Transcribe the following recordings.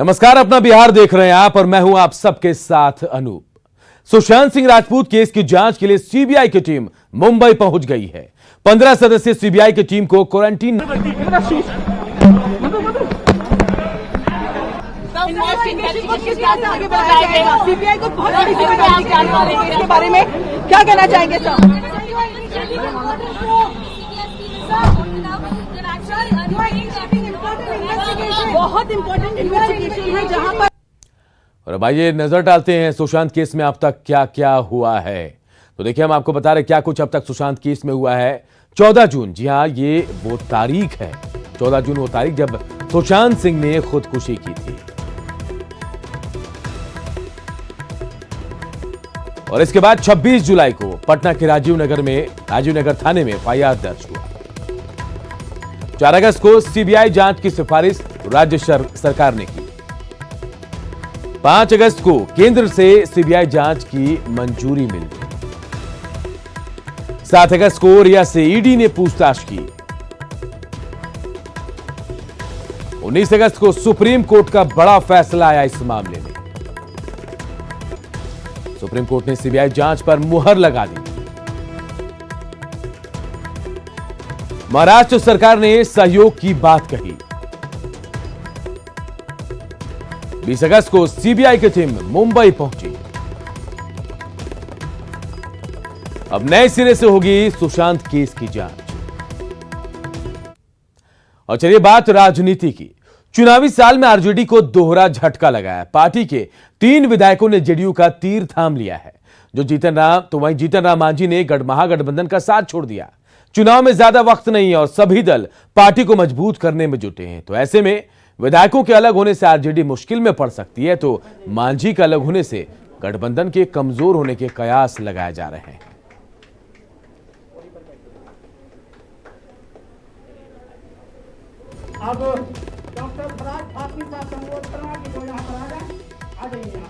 नमस्कार, अपना बिहार देख रहे हैं आप और मैं हूं आप सबके साथ अनूप। सुशांत सिंह राजपूत केस की जांच के लिए सीबीआई की टीम मुंबई पहुंच गई है। 15 सदस्यीय सीबीआई की टीम को क्वारंटीन सीबीआई को बहुत बड़ी जिम्मेदारी के बारे में क्या कहना चाहेंगे सर? बहुत इंपॉर्टेंट इन्वेस्टिगेशन है जहां पर। और अब आइए नजर डालते हैं सुशांत केस में अब तक क्या क्या हुआ है। तो देखिए, हम आपको बता रहे क्या कुछ अब तक सुशांत केस में हुआ है। 14 जून, जी हां, ये वो तारीख है, 14 जून वो तारीख जब सुशांत सिंह ने खुदकुशी की थी। और इसके बाद 26 जुलाई को पटना के राजीव नगर थाने में एफआईआर दर्ज हुआ। 4 अगस्त को सीबीआई जांच की सिफारिश राज्य सरकार ने की। 5 अगस्त को केंद्र से सीबीआई जांच की मंजूरी मिल गई। 7 अगस्त को रिया से ईडी ने पूछताछ की। 19 अगस्त को सुप्रीम कोर्ट का बड़ा फैसला आया इस मामले में। सुप्रीम कोर्ट ने सीबीआई जांच पर मुहर लगा दी। महाराष्ट्र सरकार ने सहयोग की बात कही। 20 अगस्त को सीबीआई की टीम मुंबई पहुंची। अब नए सिरे से होगी सुशांत केस की जांच। और चलिए बात राजनीति की। चुनावी साल में आरजेडी को दोहरा झटका लगा है। पार्टी के 3 विधायकों ने जेडीयू का तीर थाम लिया है। वहीं जीतन राम मांझी ने महागठबंधन का साथ छोड़ दिया। चुनाव में ज्यादा वक्त नहीं है और सभी दल पार्टी को मजबूत करने में जुटे हैं। तो ऐसे में विधायकों के अलग होने से आरजेडी मुश्किल में पड़ सकती है, तो मांझी का अलग होने से गठबंधन के कमजोर होने के कयास लगाए जा रहे हैं। अब डॉक्टर फराज फातमी का संबोधन करना कि वो यहाँ पर आ जाइए यहाँ।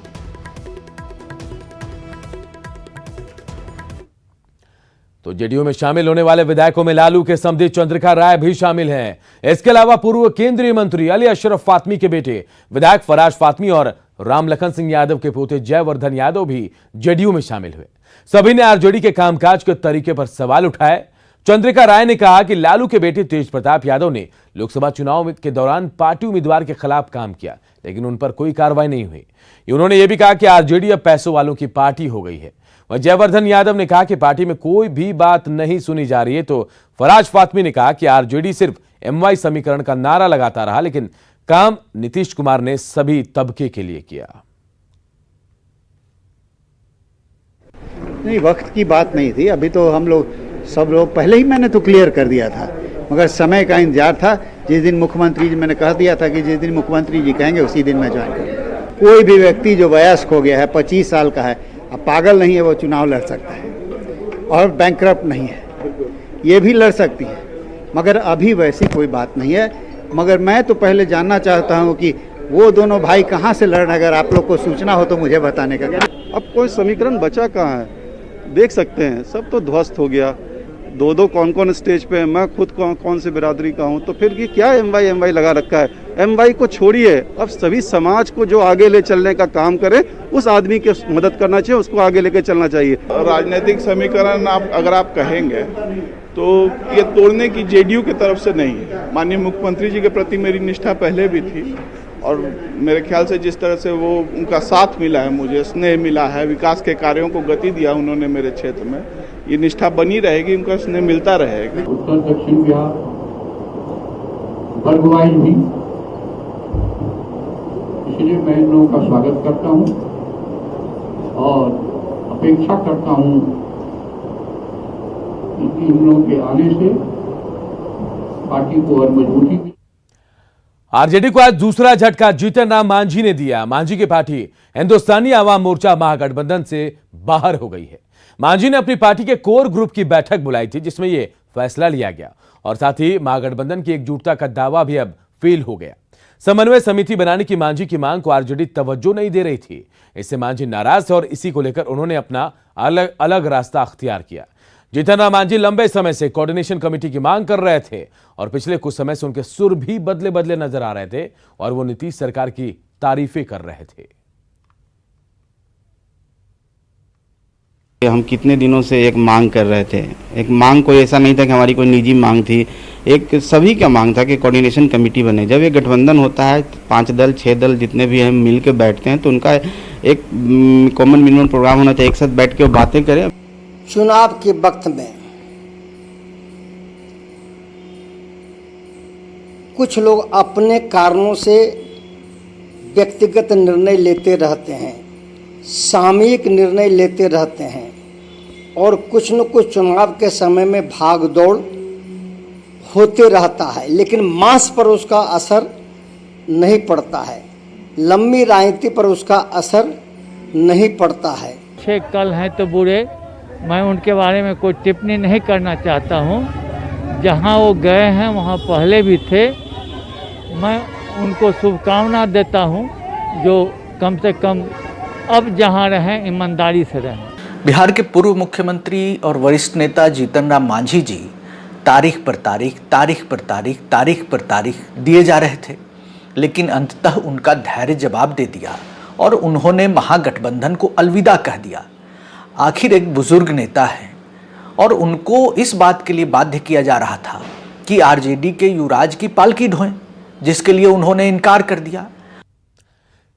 तो जेडीयू में शामिल होने वाले विधायकों में लालू के समधी चंद्रिका राय भी शामिल हैं। इसके अलावा पूर्व केंद्रीय मंत्री अली अशरफ फातमी के बेटे विधायक फराज फातमी और रामलखन सिंह यादव के पोते जयवर्धन यादव भी जेडीयू में शामिल हुए। सभी ने आरजेडी के कामकाज के तरीके पर सवाल उठाए। चंद्रिका राय ने कहा कि लालू के बेटे तेज प्रताप यादव ने लोकसभा चुनाव के दौरान पार्टी उम्मीदवार के खिलाफ काम किया, लेकिन उन पर कोई कार्रवाई नहीं हुई। उन्होंने यह भी कहा कि आरजेडी अब पैसों वालों की पार्टी हो गई है। वहीं जयवर्धन यादव ने कहा कि पार्टी में कोई भी बात नहीं सुनी जा रही है। तो फराज फातमी ने कहा कि आरजेडी सिर्फ एमवाई समीकरण का नारा लगाता रहा, लेकिन काम नीतीश कुमार ने सभी तबके के लिए किया। नहीं, वक्त की बात नहीं थी। अभी तो सब लोग पहले ही मैंने तो क्लियर कर दिया था, मगर समय का इंतजार था। जिस दिन मुख्यमंत्री जी, मैंने कह दिया था कि जिस दिन मुख्यमंत्री जी कहेंगे उसी दिन मैं ज्वाइन करूँगा। कोई भी व्यक्ति जो वयस्क हो गया है, 25 साल का है, अब पागल नहीं है, वो चुनाव लड़ सकता है और बैंकरप्ट नहीं है, ये भी लड़ सकती है। मगर अभी वैसी कोई बात नहीं है। मगर मैं तो पहले जानना चाहता हूँ कि वो दोनों भाई कहाँ से लड़ रहे हैं। अगर आप लोग को सूचना हो तो मुझे बताने का। अब कोई समीकरण बचा कहाँ है, देख सकते हैं, सब तो ध्वस्त हो गया। दो कौन स्टेज पे है, मैं खुद कौन से बिरादरी का हूँ, तो फिर ये क्या एमवाई लगा रखा है। एमवाई को छोड़िए, अब सभी समाज को जो आगे ले चलने का काम करे उस आदमी की मदद करना चाहिए, उसको आगे लेके चलना चाहिए। राजनीतिक समीकरण अगर आप कहेंगे तो ये तोड़ने की जेडीयू की तरफ से नहीं है। माननीय मुख्यमंत्री जी के प्रति मेरी निष्ठा पहले भी थी और मेरे ख्याल से जिस तरह से वो उनका साथ मिला है, मुझे स्नेह मिला है, विकास के कार्यों को गति दिया उन्होंने मेरे क्षेत्र में, ये निष्ठा बनी रहेगी, उनका स्नेह मिलता रहेगा। उत्तर दक्षिण बिहार वर्गवाइज भी, इसलिए मैं इन लोगों का स्वागत करता हूं और अपेक्षा करता हूं कि इन लोगों के आने से पार्टी को और मजबूती। आरजेडी को आज दूसरा झटका जीतन राम मांझी ने दिया। मांझी की पार्टी हिंदुस्तानी आवाम मोर्चा महागठबंधन से बाहर हो गई है। मांझी ने अपनी पार्टी के कोर ग्रुप की बैठक बुलाई थी, जिसमें यह फैसला लिया गया और साथ ही महागठबंधन की एकजुटता का दावा भी अब फेल हो गया। समन्वय समिति बनाने की मांझी की मांग को आरजेडी तवज्जो नहीं दे रही थी। इससे मांझी नाराज थे और इसी को लेकर उन्होंने अपना अलग रास्ता अख्तियार किया। जीतन राम मांझी लंबे समय से कोऑर्डिनेशन कमेटी की मांग कर रहे थे और पिछले कुछ समय से उनके सुर भी बदले नजर आ रहे थे और वो नीतीश सरकार की तारीफें कर रहे थे। हम कितने दिनों से एक मांग कर रहे थे। एक मांग कोई ऐसा नहीं था कि हमारी कोई निजी मांग थी, एक सभी का मांग था कि कोऑर्डिनेशन कमेटी बने। जब ये गठबंधन होता है 5 दल 6 दल जितने भी हम मिल के बैठते हैं तो उनका एक कॉमन मिनिमम प्रोग्राम होना चाहिए, एक साथ बैठ के वो बातें करें। चुनाव के वक्त में कुछ लोग अपने कारणों से व्यक्तिगत निर्णय लेते रहते हैं, सामूहिक निर्णय लेते रहते हैं और कुछ न कुछ चुनाव के समय में भाग दौड़ होते रहता है, लेकिन मास पर उसका असर नहीं पड़ता है, लंबी राजनीति पर उसका असर नहीं पड़ता है। अच्छे कल हैं तो बुरे, मैं उनके बारे में कोई टिप्पणी नहीं करना चाहता हूं। जहां वो गए हैं वहां पहले भी थे, मैं उनको शुभकामना देता हूं जो कम से कम अब जहां रहें ईमानदारी से रहें। बिहार के पूर्व मुख्यमंत्री और वरिष्ठ नेता जीतन राम मांझी जी तारीख पर तारीख दिए जा रहे थे, लेकिन अंततः उनका धैर्य जवाब दे दिया और उन्होंने महागठबंधन को अलविदा कह दिया। आखिर एक बुजुर्ग नेता हैं और उनको इस बात के लिए बाध्य किया जा रहा था कि आरजेडी के युवराज की पालकी ढोएं, जिसके लिए उन्होंने इनकार कर दिया।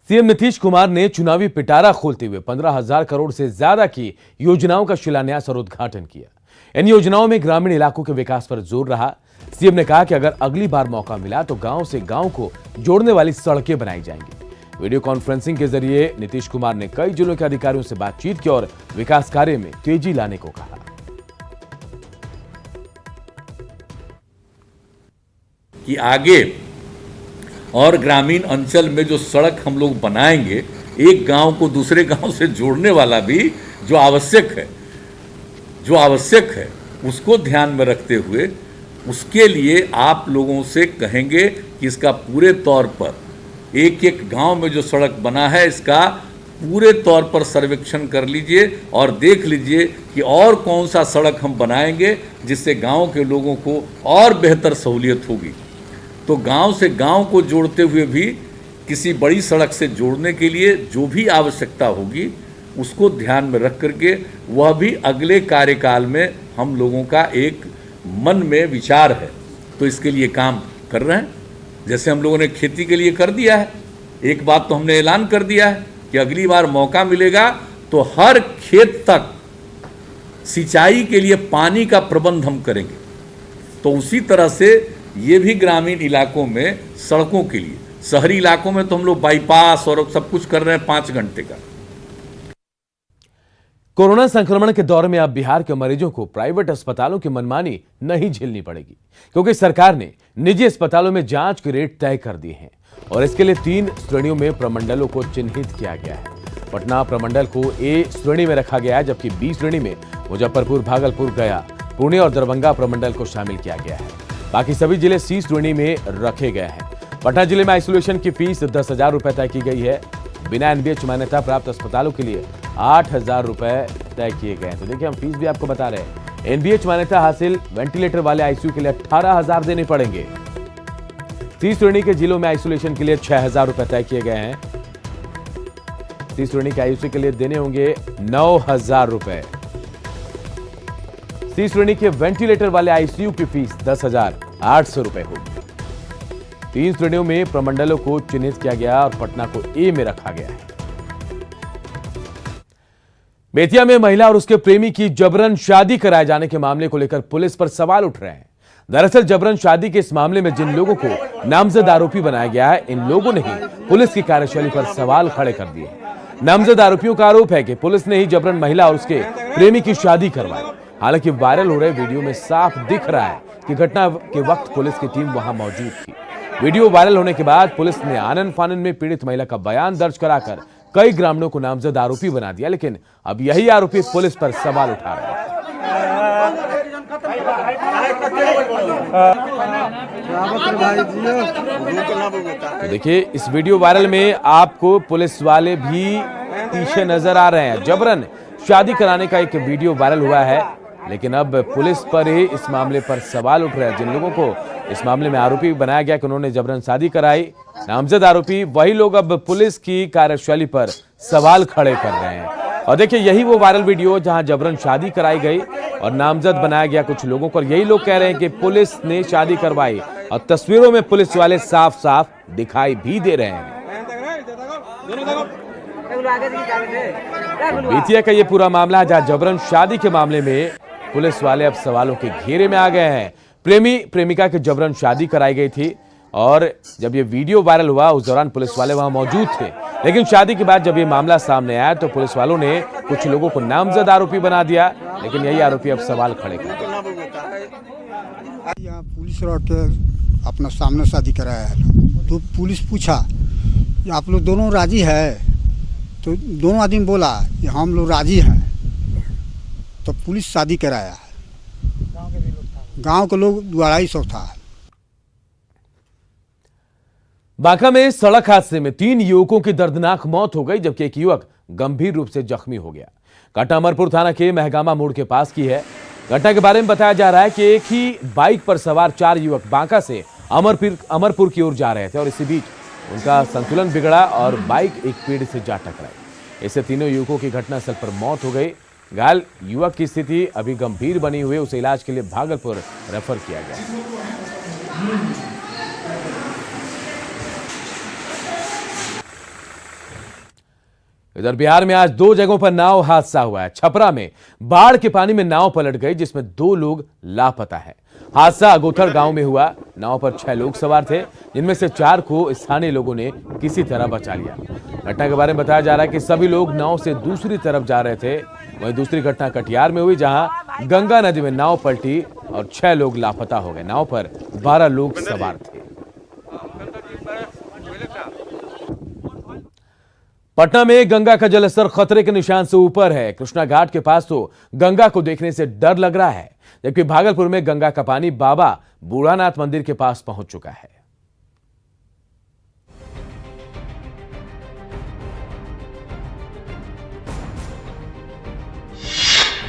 सीएम नीतीश कुमार ने चुनावी पिटारा खोलते हुए 15,000 करोड़ से ज्यादा की योजनाओं का शिलान्यास और उद्घाटन किया। इन योजनाओं में ग्रामीण इलाकों के विकास पर जोर रहा। सीएम ने कहा कि अगर अगली बार मौका मिला तो गांव से गांव को जोड़ने वाली सड़कें बनाई जाएंगी। वीडियो कॉन्फ्रेंसिंग के जरिए नीतीश कुमार ने कई जिलों के अधिकारियों से बातचीत की और विकास कार्य में तेजी लाने को कहा। कि आगे और ग्रामीण अंचल में जो सड़क हम लोग बनाएंगे, एक गांव को दूसरे गांव से जोड़ने वाला भी जो आवश्यक है उसको ध्यान में रखते हुए उसके लिए आप लोगों से कहेंगे कि इसका पूरे तौर पर एक एक गांव में जो सड़क बना है इसका पूरे तौर पर सर्वेक्षण कर लीजिए और देख लीजिए कि और कौन सा सड़क हम बनाएंगे जिससे गांव के लोगों को और बेहतर सहूलियत होगी। तो गांव से गांव को जोड़ते हुए भी किसी बड़ी सड़क से जोड़ने के लिए जो भी आवश्यकता होगी उसको ध्यान में रख करके वह भी अगले कार्यकाल में हम लोगों का एक मन में विचार है, तो इसके लिए काम कर रहे हैं। जैसे हम लोगों ने खेती के लिए कर दिया है, एक बात तो हमने ऐलान कर दिया है कि अगली बार मौका मिलेगा तो हर खेत तक सिंचाई के लिए पानी का प्रबंध हम करेंगे। तो उसी तरह से ये भी ग्रामीण इलाकों में सड़कों के लिए, शहरी इलाकों में तो हम लोग बाईपास और सब कुछ कर रहे हैं 5 घंटे का। कोरोना संक्रमण के दौर में अब बिहार के मरीजों को प्राइवेट अस्पतालों की मनमानी नहीं झेलनी पड़ेगी, क्योंकि सरकार ने निजी अस्पतालों में जांच के रेट तय कर दिए हैं और इसके लिए 3 श्रेणियों में प्रमंडलों को चिन्हित किया गया है। पटना प्रमंडल को ए श्रेणी में रखा गया है, जबकि बी श्रेणी में मुजफ्फरपुर, भागलपुर, गया, पुणे और दरभंगा प्रमंडल को शामिल किया गया है। बाकी सभी जिले सी श्रेणी में रखे गए हैं। पटना जिले में आइसोलेशन की फीस 10,000 रुपए तय की गई है। बिना एनबीएच मान्यता प्राप्त अस्पतालों के लिए 8,000 रुपए तय किए गए हैं। तो देखिए हम फीस भी आपको बता रहे हैं। एनबीएच मान्यता हासिल वेंटिलेटर वाले आईसीयू के लिए 18,000 देने पड़ेंगे। सी श्रेणी के जिलों में आइसोलेशन के लिए 6,000 रुपए तय किए गए हैं। सी श्रेणी के आईसीयू के लिए देने होंगे 9,000 रुपए। सी श्रेणी के वेंटिलेटर वाले आईसीयू की फीस 10,800 रुपए होगी। 3 श्रेणियों में प्रमंडलों को चिन्हित किया गया और पटना को ए में रखा गया है। बेतिया में महिला और उसके प्रेमी की जबरन शादी कराए जाने के मामले को लेकर पुलिस पर सवाल उठ रहे हैं। दरअसल जबरन शादी के इस मामले में जिन लोगों को नामजद आरोपी बनाया गया है, इन लोगों ने ही पुलिस की कार्यशैली पर सवाल खड़े कर दिए। नामजद आरोपियों का आरोप है कि पुलिस ने ही जबरन महिला और उसके प्रेमी की शादी करवाई। हालांकि वायरल हो रहे वीडियो में साफ दिख रहा है कि घटना के वक्त पुलिस की टीम वहां मौजूद थी। वीडियो वायरल होने के बाद पुलिस ने आनन फानन में पीड़ित महिला का बयान दर्ज कराकर कई ग्रामीणों को नामजद आरोपी बना दिया, लेकिन अब यही आरोपी पुलिस पर सवाल उठा रहे हैं। तो देखिए इस वीडियो वायरल में आपको पुलिस वाले भी पीछे नजर आ रहे हैं। जबरन शादी कराने का एक वीडियो वायरल हुआ है। लेकिन अब पुलिस पर ही इस मामले पर सवाल उठ रहे हैं। जिन लोगों को इस मामले में आरोपी बनाया गया कि उन्होंने जबरन शादी कराई, नामजद आरोपी, वही लोग अब पुलिस की कार्यशैली पर सवाल खड़े कर रहे हैं। और देखिए, यही वो वायरल वीडियो जहां जबरन शादी कराई गई और नामजद बनाया गया कुछ लोगों को। यही लोग कह रहे हैं कि पुलिस ने शादी करवाई और तस्वीरों में पुलिस वाले साफ साफ दिखाई भी दे रहे हैं। बेतिया का ये पूरा मामला है जहां जबरन शादी के मामले में पुलिस वाले अब सवालों के घेरे में आ गए हैं। प्रेमी प्रेमिका की जबरन शादी कराई गई थी और जब ये वीडियो वायरल हुआ उस दौरान पुलिस वाले वहां मौजूद थे, लेकिन शादी के बाद जब ये मामला सामने आया तो पुलिस वालों ने कुछ लोगों को नामजद आरोपी बना दिया, लेकिन यही आरोपी अब सवाल खड़े कर रहे हैं। यहाँ पुलिस रोक के अपना सामने शादी कराया है तो पुलिस पूछा कि आप लोग दोनों राजी है, तो दोनों आदमी बोला कि हम लोग राजी हैं, तो पुलिस शादी कराया। गांव के लोग 250 था। बांका में सड़क हादसे में 3 युवकों की दर्दनाक मौत हो गई, जबकि एक युवक गंभीर रूप से जख्मी हो गया। घटना अमरपुर थाना के महगामा मोड़ के पास की है। घटना के बारे में बताया जा रहा है कि एक ही बाइक पर सवार 4 युवक बांका से अमरपुर की ओर जा रहे थे और इसी बीच उनका संतुलन बिगड़ा और बाइक एक पेड़ से जा टकराई। इससे तीनों युवकों की घटनास्थल पर मौत हो गई। घायल युवक की स्थिति अभी गंभीर बनी हुई, उसे इलाज के लिए भागलपुर रेफर किया गया। इधर बिहार में आज 2 जगहों पर नाव हादसा हुआ है। छपरा में बाढ़ के पानी में नाव पलट गई, जिसमें 2 लोग लापता है। हादसा अगोथर गांव में हुआ। नाव पर 6 लोग सवार थे, जिनमें से 4 को स्थानीय लोगों ने किसी तरह बचा लिया। घटना के बारे में बताया जा रहा है कि सभी लोग नाव से दूसरी तरफ जा रहे थे। वहीं दूसरी घटना कटिहार में हुई, जहां गंगा नदी में नाव पलटी और 6 लोग लापता हो गए। नाव पर 12 लोग सवार थे। पटना में गंगा का जलस्तर खतरे के निशान से ऊपर है। कृष्णा घाट के पास तो गंगा को देखने से डर लग रहा है, जबकि भागलपुर में गंगा का पानी बाबा बूढ़ानाथ मंदिर के पास पहुंच चुका है।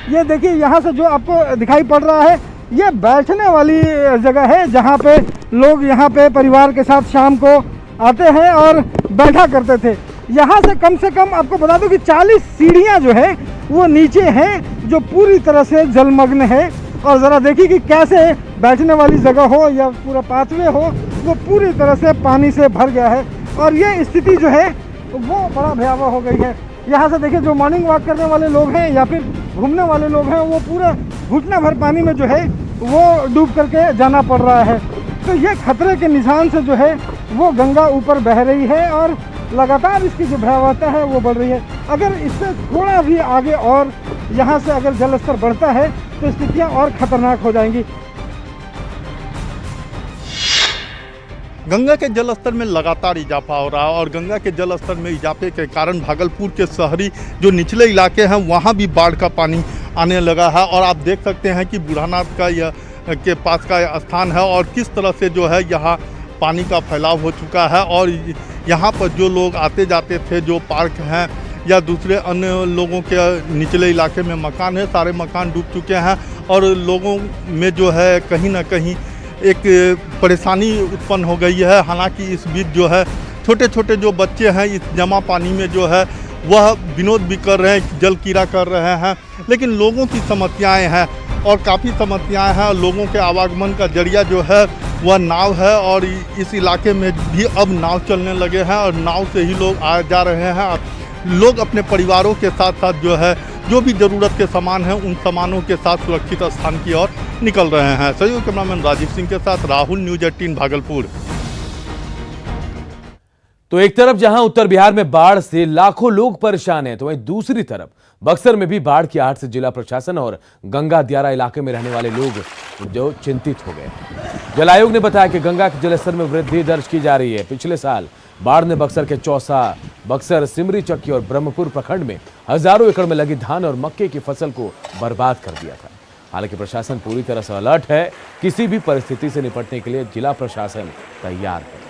ये देखिए, यहाँ से जो आपको दिखाई पड़ रहा है ये बैठने वाली जगह है, जहाँ पे लोग यहाँ पे परिवार के साथ शाम को आते हैं और बैठा करते थे। यहाँ से कम आपको बता दूं कि 40 सीढ़ियाँ जो है वो नीचे हैं, जो पूरी तरह से जलमग्न है। और ज़रा देखिए कि कैसे बैठने वाली जगह हो या पूरा पाथवे हो, वो पूरी तरह से पानी से भर गया है। और ये स्थिति जो है वो बड़ा भयावह हो गई है। यहाँ से देखिए, जो मॉर्निंग वॉक करने वाले लोग हैं या फिर घूमने वाले लोग हैं, वो पूरा घुटना भर पानी में जो है वो डूब करके जाना पड़ रहा है। तो ये खतरे के निशान से जो है वो गंगा ऊपर बह रही है और लगातार इसकी जो भयावहता है वो बढ़ रही है। अगर इससे थोड़ा भी आगे और यहाँ से अगर जल स्तर बढ़ता है तो स्थितियाँ और खतरनाक हो जाएंगी। गंगा के जल स्तर में लगातार इजाफा हो रहा है और गंगा के जल स्तर में इजाफे के कारण भागलपुर के शहरी जो निचले इलाके हैं वहाँ भी बाढ़ का पानी आने लगा है। और आप देख सकते हैं कि बूढ़ानाथ का यह के पास का स्थान है और किस तरह से जो है यहाँ पानी का फैलाव हो चुका है। और यहाँ पर जो लोग आते जाते थे, जो पार्क हैं या दूसरे अन्य लोगों के निचले इलाके में मकान है, सारे मकान डूब चुके हैं। और लोगों में जो है कहीं ना कहीं एक परेशानी उत्पन्न हो गई है। हालांकि इस बीच जो है छोटे छोटे जो बच्चे हैं इस जमा पानी में जो है वह विनोद भी कर रहे हैं, जल क्रीड़ा कर रहे हैं। लेकिन लोगों की समस्याएं हैं और काफ़ी समस्याएं हैं। लोगों के आवागमन का जरिया जो है वह नाव है और इस इलाके में भी अब नाव चलने लगे हैं और नाव से ही लोग आ जा रहे हैं। लोग अपने परिवारों के साथ साथ जो है जो भी ज़रूरत के सामान हैं उन सामानों के साथ सुरक्षित स्थान की ओर निकल रहे हैं। सहयोगी कैमरामैन राजीव सिंह के साथ राहुल, न्यूज़ 18 भागलपुर। तो एक तरफ जहां उत्तर बिहार में बाढ़ से लाखों लोग परेशान हैं, तो वहीं दूसरी तरफ बक्सर में भी बाढ़ की आहट से जिला प्रशासन और गंगा दियारा इलाके में रहने वाले लोग जो चिंतित हो गए। जल आयोग ने बताया कि गंगा के जलस्तर में वृद्धि दर्ज की जा रही है। पिछले साल बाढ़ ने बक्सर के चौसा, बक्सर, सिमरी चक्की और ब्रह्मपुर प्रखंड में हजारों एकड़ में लगी धान और मक्के की फसल को बर्बाद कर दिया था। हालांकि प्रशासन पूरी तरह से अलर्ट है। किसी भी परिस्थिति से निपटने के लिए जिला प्रशासन तैयार है।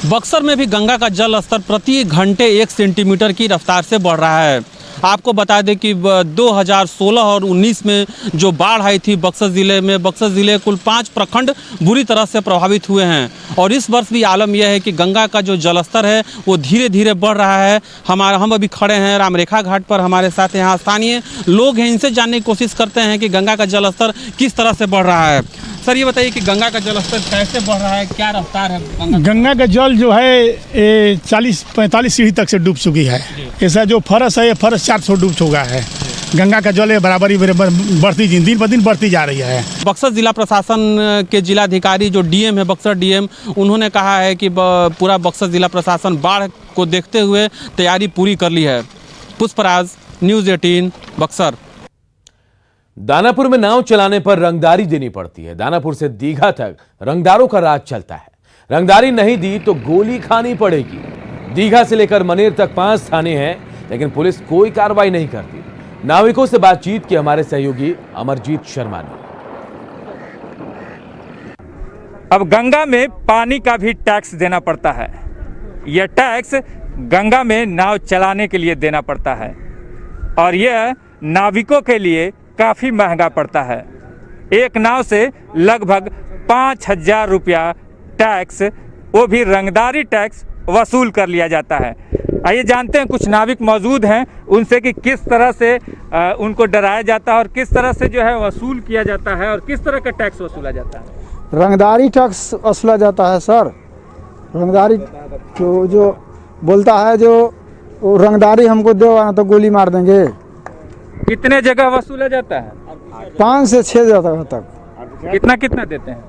बक्सर में भी गंगा का जल स्तर प्रति घंटे 1 सेंटीमीटर की रफ्तार से बढ़ रहा है। आपको बता दें कि 2016 और 19 में जो बाढ़ आई थी बक्सर ज़िले में, बक्सर ज़िले कुल 5 प्रखंड बुरी तरह से प्रभावित हुए हैं। और इस वर्ष भी आलम यह है कि गंगा का जो जलस्तर है वो धीरे धीरे बढ़ रहा है। हम अभी खड़े हैं रामरेखा घाट पर, हमारे साथ यहाँ स्थानीय लोग हैं, इनसे जानने की कोशिश करते हैं कि गंगा का जलस्तर किस तरह से बढ़ रहा है। सर ये बताइए कि गंगा का जलस्तर कैसे बढ़ रहा है, क्या रफ्तार है? गंगा का जल जो है 40-45 सीढ़ी तक से डूब चुकी है। ऐसा जो फरस है, ये फरस 400 डूब चुका है। गंगा का जल बराबरी बढ़ती दिन ब दिन बढ़ती जा रही है। बक्सर जिला प्रशासन के जिलाधिकारी जो डीएम है, बक्सर डीएम, उन्होंने कहा है कि पूरा बक्सर जिला प्रशासन बाढ़ को देखते हुए तैयारी पूरी कर ली है। पुष्पराज, न्यूज़ 18, बक्सर। दानापुर में नाव चलाने पर रंगदारी देनी पड़ती है। दानापुर से दीघा तक रंगदारों का राज चलता है। रंगदारी नहीं दी तो गोली खानी पड़ेगी। दीघा से लेकर मनेर तक 5 थाने हैं, लेकिन पुलिस कोई कार्रवाई नहीं करती। नाविकों से बातचीत की हमारे सहयोगी अमरजीत शर्मा ने। अब गंगा में पानी का भी टैक्स देना पड़ता है। यह टैक्स गंगा में नाव चलाने के लिए देना पड़ता है और यह नाविकों के लिए काफ़ी महंगा पड़ता है। एक नाव से लगभग 5,000 रुपया टैक्स, वो भी रंगदारी टैक्स वसूल कर लिया जाता है। आइए जानते हैं, कुछ नाविक मौजूद हैं उनसे कि किस तरह से उनको डराया जाता है और किस तरह से जो है वसूल किया जाता है और किस तरह का टैक्स वसूला जाता है। रंगदारी टैक्स वसूला जाता है सर। रंगदारी जो बोलता है, जो रंगदारी हमको दो तो गोली मार देंगे। कितने जगह वसूला जाता है? 5 से 6 जगह तक। कितना कितना देते हैं?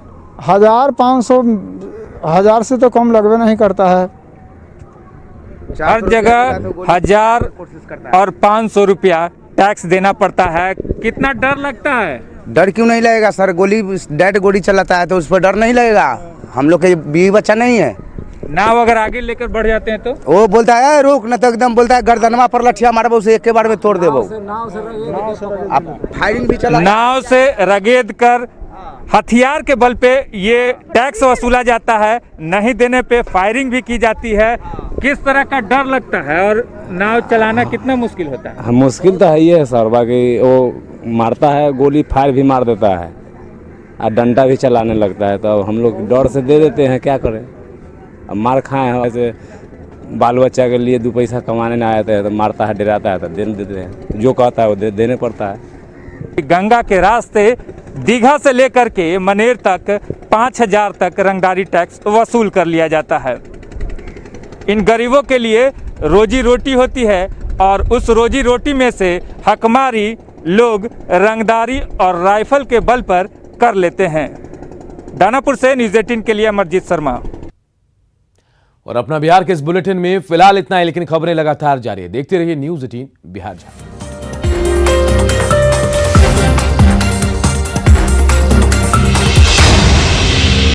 1000, 500, 1000 से तो कम लगभग नहीं करता है। हर जगह 1000 और 500 रुपया टैक्स देना पड़ता है। कितना डर लगता है? डर क्यों नहीं लगेगा सर? डेड गोली चलाता है तो उस पर डर नहीं लगेगा। हम लोग के बीवी बच्चा नहीं है। नाव अगर आगे लेकर बढ़ जाते हैं तो वो बोलता है रोक, न तो एकदम बोलता है गर्दनमा पर लठिया मारबो, उसे एक के बार में तोड़ देबो। आप फायरिंग भी चला, नाव से रगेद कर हथियार के बल पे ये टैक्स वसूला जाता है। नहीं देने पे फायरिंग भी की जाती है। किस तरह का डर लगता है और नाव चलाना कितना मुश्किल होता है? मुश्किल तो है ही है सर। बाकी वो मारता है गोली, फायर भी मार देता है और डंडा भी चलाने लगता है। तो हम लोग डर से दे देते हैं, क्या करें। अब मार खाए हैं, वैसे बाल बच्चा के लिए 2 पैसा कमाने नहीं आते हैं तो मारता है, डराता है तो दे देते हैं। जो कहता है वो देने पड़ता है। गंगा के रास्ते दीघा से लेकर के मनेर तक 5,000 तक रंगदारी टैक्स वसूल कर लिया जाता है। इन गरीबों के लिए रोजी रोटी होती है और उस रोजी रोटी में से हकमारी लोग रंगदारी और राइफल के बल पर कर लेते हैं। दानापुर से न्यूज़ 18 के लिए अमरजीत शर्मा। और अपना बिहार के इस बुलेटिन में फिलहाल इतना है, लेकिन खबरें लगातार जारी है। देखते रहिए न्यूज़ 18 बिहार।